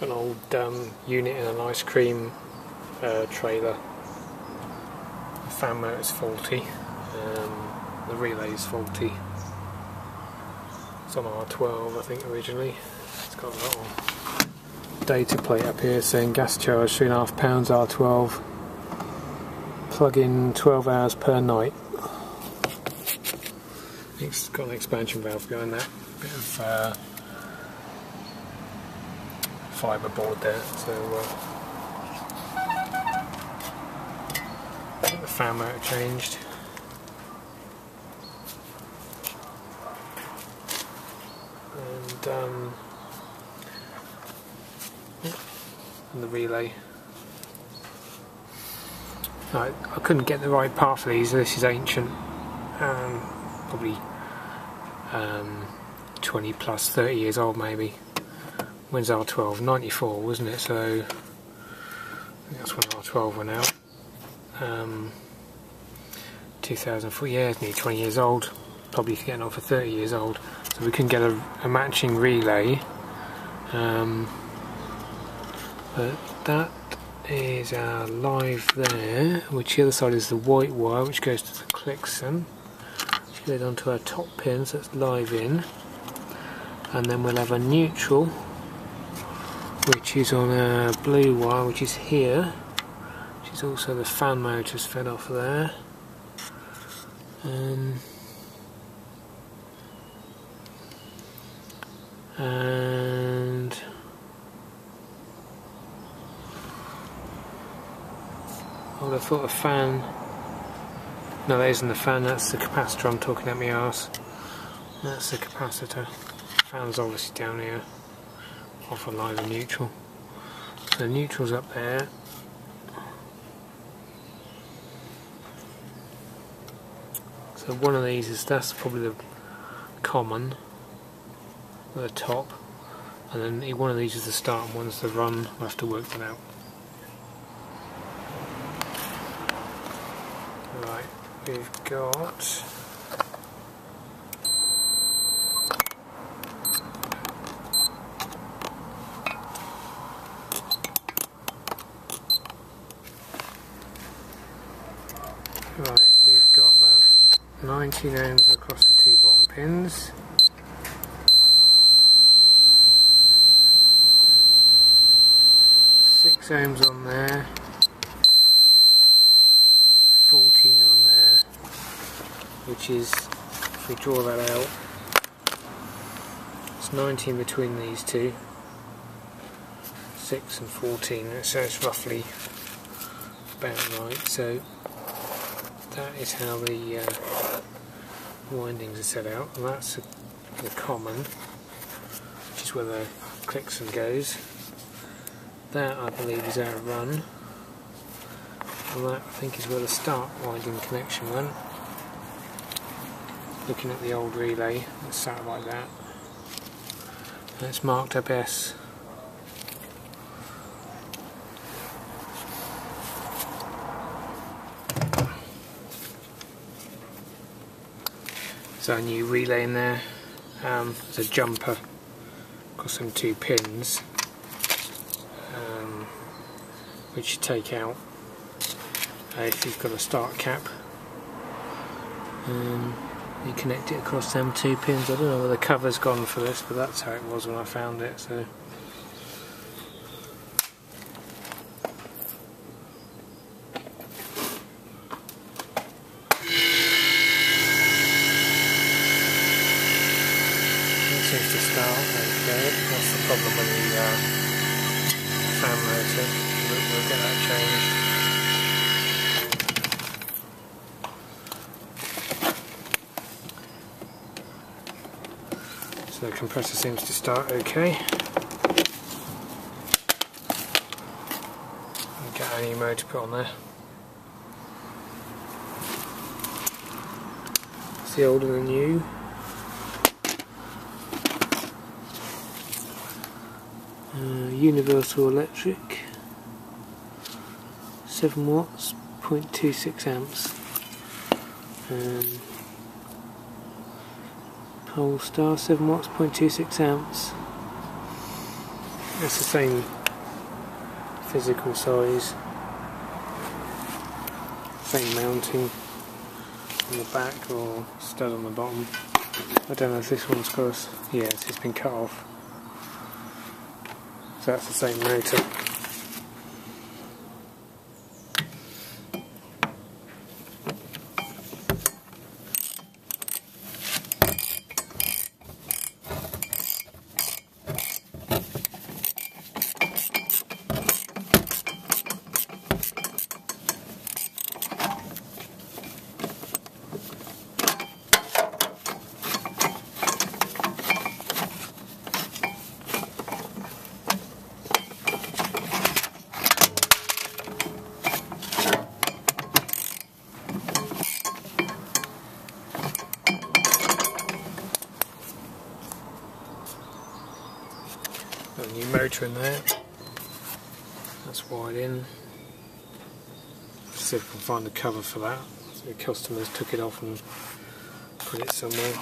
Got an old unit in an ice cream trailer. The fan motor's faulty, the relay's faulty. It's on R12 I think originally. It's got a little data plate up here saying gas charge £3.5 R12, plug in 12 hours per night. It's got an expansion valve behind that, bit of fibre board there, so get the fan motor changed. And the relay. I couldn't get the right part for these. This is ancient, probably 20 plus 30 years old maybe. When's R12? 94 wasn't it? So I think that's when R12 went out. 2004, yeah, it's nearly 20 years old, probably getting on for 30 years old. So we can get a matching relay, but that is our live there, which the other side is the white wire which goes to the Clixon, which goes onto our top pin, so it's live in, and then we'll have a neutral which is on a blue wire which is here, which is also the fan motors fed off there. And I would have thought a fan. No, that isn't the fan, that's the capacitor I'm talking at my arse. That's the capacitor. Fan's obviously down here, off on live and neutral. So neutral's up there. So one of these is, that's probably the common, at the top, and then one of these is the start and one's the run. We'll have to work that out. Right, we've got about 19 ohms across the two bottom pins. Six ohms on there, 14 on there, which is, if we draw that out, it's 19 between these two, 6 and 14, so it's roughly about right. So that is how the windings are set out, and that's the common, which is where the Clixon goes. That I believe is our run, and that I think is where the start winding connection went. Looking at the old relay, it's sat like that, and it's marked up S. So a new relay in there, there's a jumper, got some two pins, which you take out if you've got a start cap. You connect it across them two pins. I don't know where the cover's gone for this, but that's how it was when I found it. So seems to start. Okay, that's the problem with the fan motor. We'll get that changed. So the compressor seems to start okay. Get a new motor put on there. It's the old and the new. Universal electric, 7 watts, 0.26 amps. Polestar, 7 watts, 0.26 amps. It's the same physical size, same mounting on the back or stud on the bottom. I don't know if this one's got us. Yes, it's been cut off. So that's the same motor. Got a new motor in there. That's wired in. See if we can find the cover for that. So the customers took it off and put it somewhere.